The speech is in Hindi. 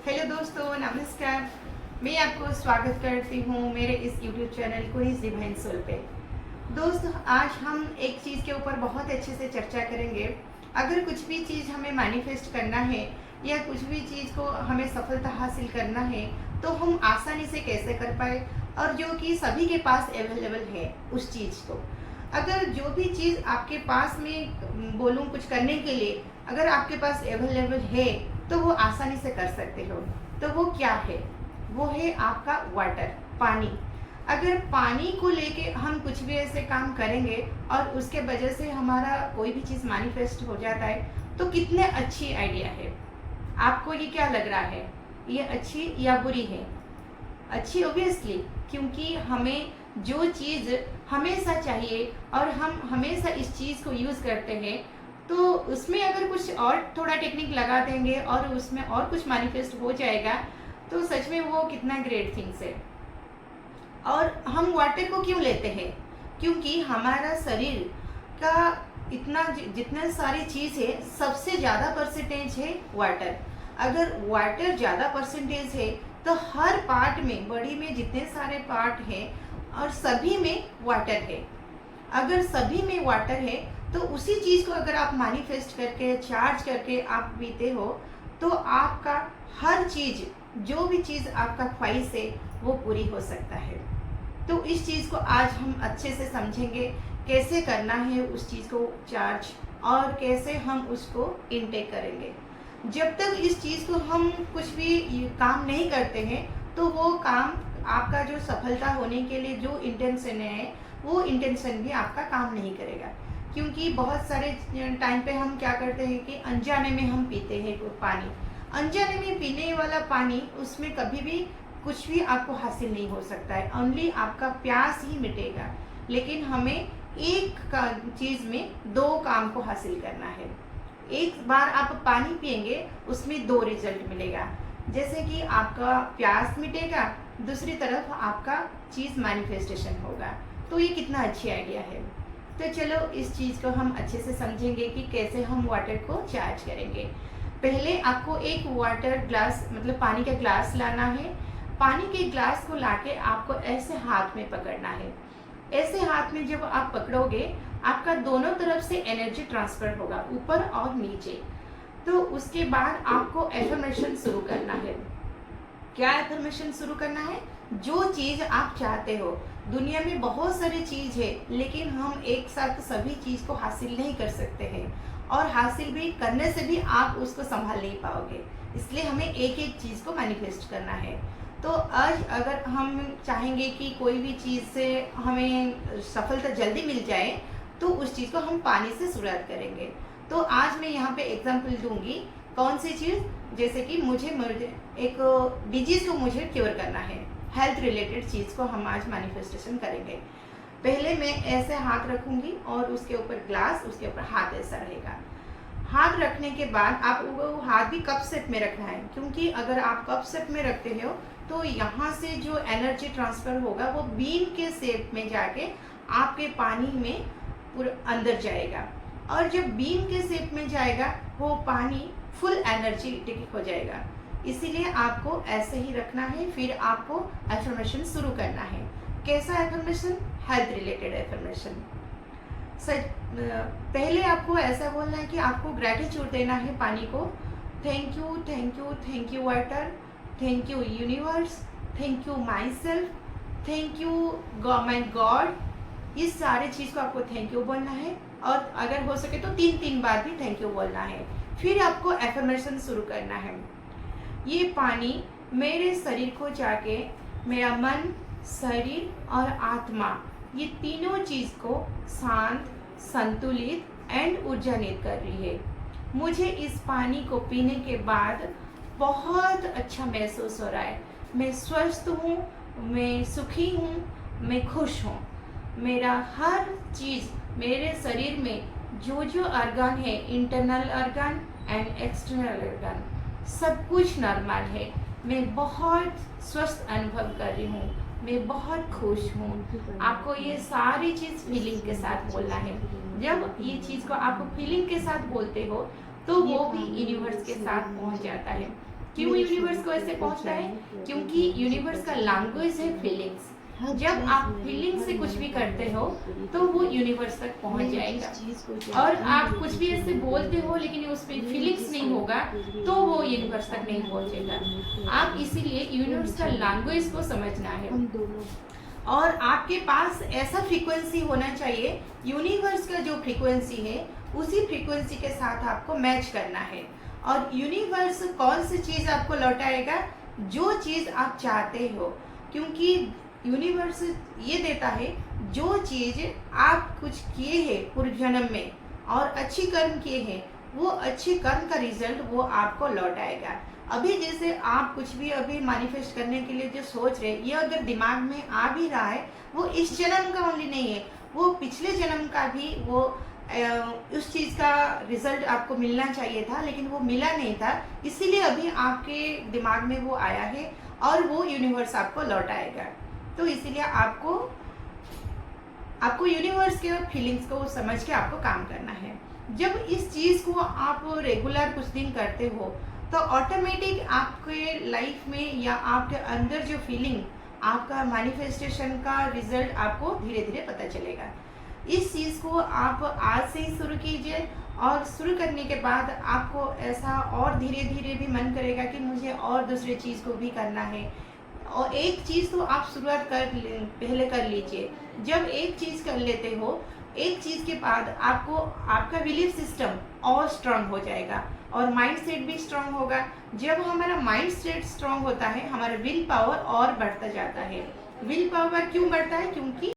हेलो दोस्तों, नमस्कार। मैं आपको स्वागत करती हूँ मेरे इस यूट्यूब चैनल कुरीज डिवाइन सोल पे। दोस्तों, आज हम एक चीज़ के ऊपर बहुत अच्छे से चर्चा करेंगे। अगर कुछ भी चीज़ हमें मैनिफेस्ट करना है या कुछ भी चीज़ को हमें सफलता हासिल करना है तो हम आसानी से कैसे कर पाए, और जो कि सभी के पास अवेलेबल है उस चीज़ को। अगर जो भी चीज़ आपके पास में बोलूँ कुछ करने के लिए, अगर आपके पास अवेलेबल है तो वो आसानी से कर सकते हो। तो वो क्या है? वो है आपका वाटर, पानी। अगर पानी को लेके हम कुछ भी ऐसे काम करेंगे और उसके वजह से हमारा कोई भी चीज़ मैनिफेस्ट हो जाता है तो कितने अच्छी आइडिया है। आपको ये क्या लग रहा है, ये अच्छी या बुरी है? अच्छी ऑब्वियसली, क्योंकि हमें जो चीज़ हमेशा चाहिए और हम हमेशा इस चीज़ को यूज़ करते हैं, तो उसमें अगर कुछ और थोड़ा टेक्निक लगा देंगे और उसमें और कुछ मैनिफेस्ट हो जाएगा तो सच में वो कितना ग्रेट थिंग्स है। और हम वाटर को क्यों लेते हैं? क्योंकि हमारा शरीर का इतना जितना सारी चीज़ है, सबसे ज़्यादा परसेंटेज है वाटर। अगर वाटर ज़्यादा परसेंटेज है तो हर पार्ट में, बॉडी में जितने सारे पार्ट हैं और सभी में वाटर है। अगर सभी में वाटर है तो उसी चीज़ को अगर आप मैनिफेस्ट करके चार्ज करके आप पीते हो तो आपका हर चीज़, जो भी चीज़ आपका ख्वाहिश है वो पूरी हो सकता है। तो इस चीज़ को आज हम अच्छे से समझेंगे, कैसे करना है उस चीज़ को चार्ज और कैसे हम उसको इनटेक करेंगे। जब तक इस चीज़ को हम कुछ भी काम नहीं करते हैं तो वो काम, आपका जो सफलता होने के लिए जो इंटेंशन है वो इंटेंशन भी आपका काम नहीं करेगा। क्योंकि बहुत सारे टाइम पे हम क्या करते हैं कि अनजाने में हम पीते हैं पानी। अनजाने में पीने वाला पानी, उसमें कभी भी कुछ भी आपको हासिल नहीं हो सकता है, ओनली आपका प्यास ही मिटेगा। लेकिन हमें एक का चीज़ में दो काम को हासिल करना है। एक बार आप पानी पिएंगे उसमें दो रिजल्ट मिलेगा, जैसे कि आपका प्यास मिटेगा, दूसरी तरफ आपका चीज़ मैनिफेस्टेशन होगा। तो ये कितना अच्छी आइडिया है। तो चलो इस चीज़ को हम अच्छे से समझेंगे कि कैसे हम वाटर को चार्ज करेंगे। पहले आपको एक वाटर ग्लास, मतलब पानी का ग्लास लाना है। पानी के ग्लास को लाके आपको ऐसे हाथ में पकड़ना है। ऐसे हाथ में जब आप पकड़ोगे, आपका दोनों तरफ से एनर्जी ट्रांसफर होगा, ऊपर और नीचे। तो उसके बाद आपको एफर्मेशन शुरू करना है। क्या एफर्मेशन शुरू करना है? जो चीज़ आप चाहते हो। दुनिया में बहुत सारी चीज़ है, लेकिन हम एक साथ सभी चीज़ को हासिल नहीं कर सकते हैं, और हासिल भी करने से भी आप उसको संभाल नहीं पाओगे। इसलिए हमें एक एक चीज़ को मैनिफेस्ट करना है। तो आज अगर हम चाहेंगे कि कोई भी चीज़ से हमें सफलता जल्दी मिल जाए तो उस चीज़ को हम पानी से शुरुआत करेंगे। तो आज मैं यहाँ पे एग्जांपल दूंगी। कौन सी चीज़? जैसे कि मुझे एक डिजीज़ को मुझे क्योर करना है, हेल्थ रिलेटेड चीज़ को हम आज मैनिफेस्टेशन करेंगे। पहले मैं ऐसे हाथ रखूंगी और उसके ऊपर ग्लास, उसके ऊपर हाथ ऐसा रहेगा। हाथ रखने के बाद आप वो हाथ भी कप शेप में रखना है, क्योंकि अगर आप कप शेप में रखते हो तो यहाँ से जो एनर्जी ट्रांसफ़र होगा वो बीन के शेप में जाके आपके पानी में पूरा अंदर जाएगा, और जब बीन के शेप में जाएगा वो पानी फुल एनर्जेटिक हो जाएगा। इसीलिए आपको ऐसे ही रखना है। फिर आपको एफर्मेशन शुरू करना है। कैसा एफर्मेशन? Health related affirmation. सच, पहले आपको ऐसा बोलना है कि आपको ग्रैटिट्यूड देना है पानी को। Thank you, thank you, thank you water, thank you universe, thank you my self, thank you my God. इस सारे चीज़ को आपको थैंक यू बोलना है, और अगर हो सके तो 3-3 बार भी थैंक यू बोलना है। फिर आपको एफर्मेशन शुरू करना है। ये पानी मेरे शरीर को जाके मेरा मन, शरीर और आत्मा, ये तीनों चीज़ को शांत, संतुलित एंड ऊर्जान्वित कर रही है। मुझे इस पानी को पीने के बाद बहुत अच्छा महसूस हो रहा है। मैं स्वस्थ हूँ, मैं सुखी हूँ, मैं खुश हूँ। मेरा हर चीज़, मेरे शरीर में जो जो ऑर्गन है, internal organ and external organ, सब कुछ नॉर्मल है। मैं बहुत स्वस्थ अनुभव कर रही हूँ, मैं बहुत खुश हूँ। आपको ये सारी चीज़ फीलिंग के साथ बोलना है। जब ये चीज़ को आप फीलिंग के साथ बोलते हो तो वो भी यूनिवर्स के साथ पहुँच जाता है। क्यों यूनिवर्स को ऐसे पहुंचता है? क्योंकि यूनिवर्स का लैंग्वेज है फीलिंग्स। जब आप फीलिंग से कुछ भी करते हो तो वो यूनिवर्स तक पहुंच जाएगा। और आप कुछ भी ऐसे बोलते हो लेकिन उस पर फीलिंग्स नहीं होगा तो वो यूनिवर्स तक नहीं पहुंचेगा। आप इसीलिए यूनिवर्स का लैंग्वेज को समझना है और आपके पास ऐसा फ्रीक्वेंसी होना चाहिए, यूनिवर्स का जो फ्रीक्वेंसी है उसी फ्रीक्वेंसी के साथ आपको मैच करना है। और यूनिवर्स कौन सी चीज़ आपको लौटाएगा? जो चीज़ आप चाहते हो, क्योंकि यूनिवर्स ये देता है जो चीज़ आप कुछ किए हैं पूर्व जन्म में और अच्छी कर्म किए हैं, वो अच्छी कर्म का रिजल्ट वो आपको लौटाएगा। अभी जैसे आप कुछ भी अभी मैनिफेस्ट करने के लिए जो सोच रहे हैं, ये अगर दिमाग में आ भी रहा है, वो इस जन्म का ओनली नहीं है, वो पिछले जन्म का भी वो उस चीज़ का रिजल्ट आपको मिलना चाहिए था लेकिन वो मिला नहीं था, इसीलिए अभी आपके दिमाग में वो आया है और वो यूनिवर्स आपको लौटाएगा। तो इसीलिए आपको यूनिवर्स के फीलिंग्स को समझ के आपको काम करना है। जब इस चीज़ को आप रेगुलर कुछ दिन करते हो तो ऑटोमेटिक आपके लाइफ में या आपके अंदर जो फीलिंग, आपका मैनिफेस्टेशन का रिजल्ट आपको धीरे धीरे पता चलेगा। इस चीज़ को आप आज से ही शुरू कीजिए और शुरू करने के बाद आपको ऐसा और धीरे धीरे भी मन करेगा कि मुझे और दूसरी चीज़ को भी करना है। और एक चीज़ तो आप शुरुआत पहले कर लीजिए। जब एक चीज़ कर लेते हो, एक चीज़ के बाद आपको आपका बिलीफ सिस्टम और स्ट्रांग हो जाएगा और माइंड सेट भी स्ट्रांग होगा। जब हमारा माइंड सेट स्ट्रांग होता है, हमारा विल पावर और बढ़ता जाता है। विल पावर क्यों बढ़ता है? क्योंकि